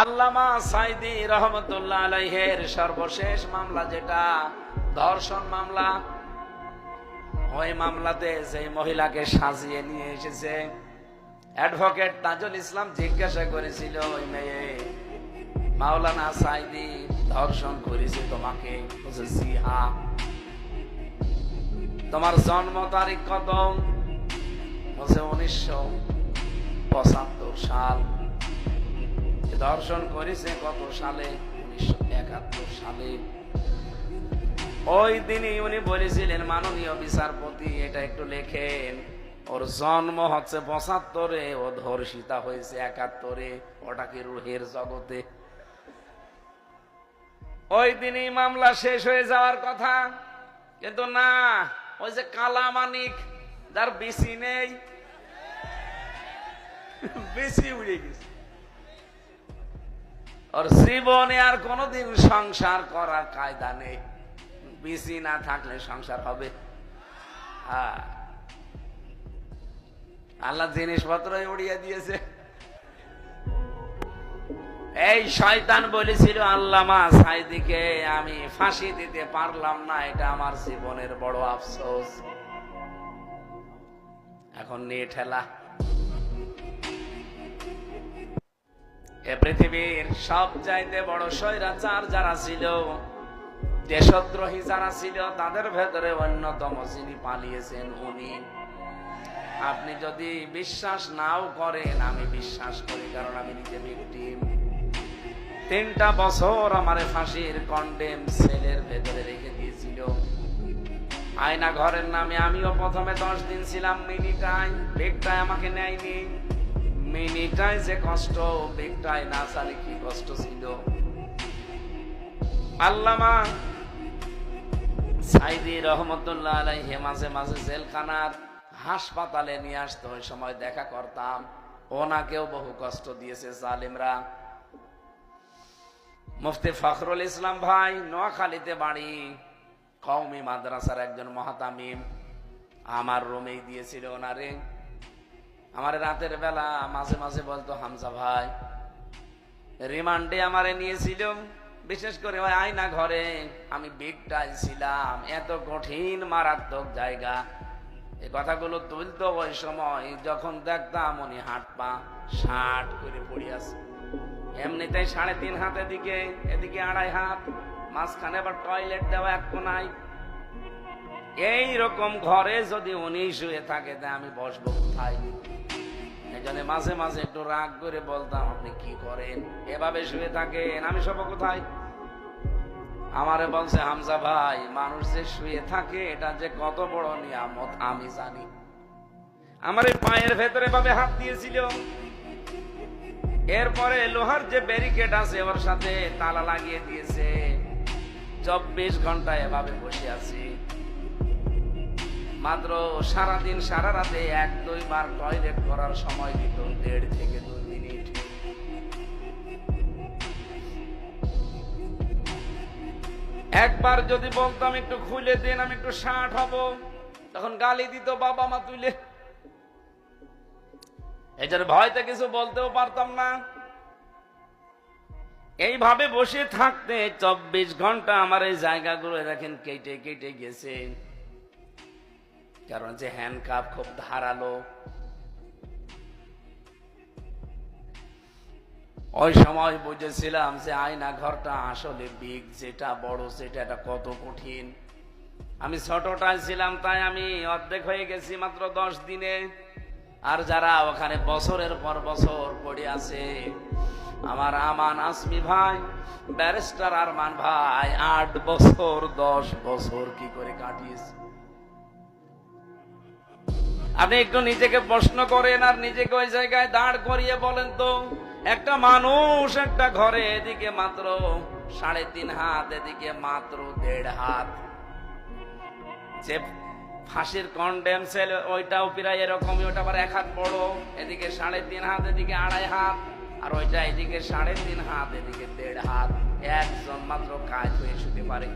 আল্লামা সাইদি রহমতুল্লাহ আলাইহের সর্বশেষ মামলা যেটা ধর্ষণ মামলা, ওই মামলাতে যে মহিলাকে সাজিয়ে নিয়ে এসেছে অ্যাডভোকেট তাজুল ইসলাম জিজ্ঞাসা করেছিল, ওই মেয়ে মাওলানা সাইদি ধর্ষণ করেছে তোমাকে? জি হ্যাঁ। তোমার জন্ম তারিখ কত? 1975 সাল। ধর্ষণ করেছে কত সালে? 1971 সালে। ওই দিনই উনি বলেছিলেন, মাননীয় বিচারপতি এটা একটু লেখেন, ওর জন্ম হচ্ছে 75-এ, ও ধর্ষিতা হয়েছে 71-এ, ওটা কি রুহের জগতে? ওই দিনই মামলা শেষ হয়ে যাওয়ার কথা, কিন্তু না, ওই যে কালা মানিক যার বিসি নেই, বিসি উড়ে গেছে, ওর জীবনে আর কোনদিন সংসার করার কায়দা নেই। বিসি না থাকলে সংসার হবে? আল্লাহ জিনিসপত্র উড়িয়ে দিয়েছে। এই শয়তান বলেছিল আল্লামা সাইদিকে আমি ফাঁসি দিতে পারলাম না, এটা আমার জীবনের বড় আফসোস। এখন নিয়ে ঠেলা। এ পৃথিবীর সব চাইতে বড় স্বৈরাচার যারা ছিল, দেশদ্রোহী যারা ছিল, তাদের ভেতরে অন্যতম যিনি পালিয়েছেন উনি। আপনি যদি বিশ্বাস নাও করেন, আমি বিশ্বাস করি, কারণ আমি নিজে ভিকটিম। 3টা বছর আমার ফাঁসির কন্ডেম সেলের ভেতরে রেখে দিয়েছিল। আয়না ঘরের নামে আমিও প্রথমে 10 দিন ছিলাম মিনিটায়, বেগটায় আমাকে নেয়নি। মিনিটায় যে কষ্ট, বেগটায় না জানি কি কষ্ট ছিল। আল্লামা সাইদি রহমতুল্লাহ আলাইহি মাঝে মাঝে জেলখানার হাসপাতালে নিয়ে আসতো, ওই সময় দেখা করতাম। ওনাকেও বহু কষ্ট দিয়েছে জালিমরা। মুফতি ফখরুল ইসলাম ভাই, নোয়াখালীতে বাড়ি, কওমি মাদ্রাসার একজন মহাতামিম, আমার রুমেই দিয়েছিল ওনারে। আমার রাতের বেলা মাঝে মাঝে বলতো, হামজা ভাই, রিমান্ডে আমারে নিয়েছিল, বিশেষ করে ওই আয়না ঘরে আমি বেগটাই ছিলাম, এত কঠিন মারাত্মক জায়গা। এই কথাগুলো তুলতো ওই সময় যখন দেখতাম উনি হাত পা ষাট করে পড়ে আছে। এমনিতেই 3.5 হাত এদিকে, এদিকে 2.5 হাত, মাঝখানে আবার টয়লেট দেওয়া এক কোনায়। এইরকম ঘরে যদি উনি শুয়ে থাকে, তা আমি বসবো কোথায়? এখানে মাঝে মাঝে একটু রাগ করে বলতাম, আপনি কি করেন, এভাবে শুয়ে থাকেন, আমি সব কোথায়? আমারে বলছে, হামজা ভাই, মানুষ যে শুয়ে থাকে এটা যে কত বড় নিয়ামত আমি জানি। আমার এই পায়ের ভেতরে ভাবে হাত দিয়েছিল। এরপরে লোহার যে ব্যারিকেড আছে ওর সাথে তালা লাগিয়ে দিয়েছে। 24 ঘন্টা এভাবে বসে আছি। মাত্র সারাদিন সারা রাতে 1-2 বার টয়লেট করার সময় দিত, 1.5 থেকে 2 মিনিট। একবার যদি বলতাম একটু খুলে দেন, আমি একটু ষাট হব, তখন গালি দিত বাবা মা তুলে। এটার ভয়তে কিছু বলতেও পারতাম না। এইভাবে বসে থাকতে 24 ঘন্টা আমার এই জায়গাগুলো দেখেন কেটে কেটে গেছে, কারণ যে হ্যান্ডকাপ খুব ধারালো। ওই সময় বুঝেছিলাম যে আয়না ঘরটা আসলে বিগ, যেটা বড় সেটা এটা কত কঠিন। আমি ছোটটাই ছিলাম, তাই আমি অর্ধেক হয়ে গেছি মাত্র 10 দিনে। আর যারা ওখানে বছরের পর বছর পড়ে আছে, আমার আমান আসমি ভাই, ব্যারিস্টার আরমান ভাই 8 বছর 10 বছর কি করে কাটিয়েছে। আপনি একটু নিজেকে প্রশ্ন করেন আর নিজেকে ওই জায়গায় দাঁড় করিয়ে বলেন তো, একটা মানুষ একটা ঘরে, এদিকে মাত্র 3.5 হাত, এদিকে মাত্র 1.5 হাত। যে ফাঁসির কন্ডেম সেল ওইটাও প্রায় এরকমই, ওটা আবার 1 হাত বড়, এদিকে 3.5 হাত, এদিকে 2.5 হাত, আর ওইটা এদিকে 3.5 হাত, এদিকে 1.5 হাত। একজন মাত্র কাজ হয়ে শুতে পারে।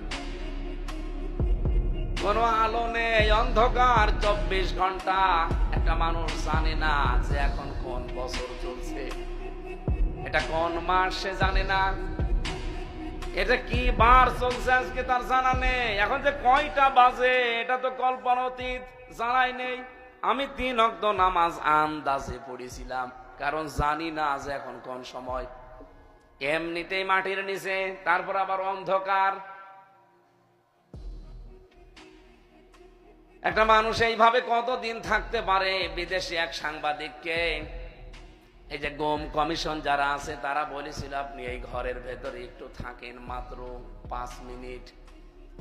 কোনো আলো নেই, অন্ধকার 24 ঘন্টা। একটা মানুষ জানে না যে এখন কোন বছর চলছে। এটা কোন মাস সে জানে না, এটা কি বার চলছে আজকে তার জানা নেই, এখন যে কয়টা বাজে এটা তো কল্পনা অতীত, জানাই নেই। আমি 3 ওয়াক্ত নামাজ আন্দাজে পড়েছিলাম, কারণ জানি না যে এখন কোন সময়। এমনিতেই মাটির নিচে, তারপর আবার অন্ধকার। একটা মানুষ এইভাবে কতদিন থাকতে পারে? বিদেশি এক সাংবাদিককে এই যে গুম কমিশন যারা আছে তারা বলেছিল আপনি এই ঘরের ভেতরে একটু থাকেন, মাত্র 5 মিনিট।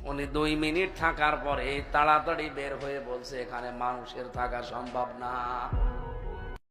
উনি 2 মিনিট থাকার পরে তাড়াতাড়ি বের হয়ে বলছে এখানে মানুষের থাকা সম্ভব না।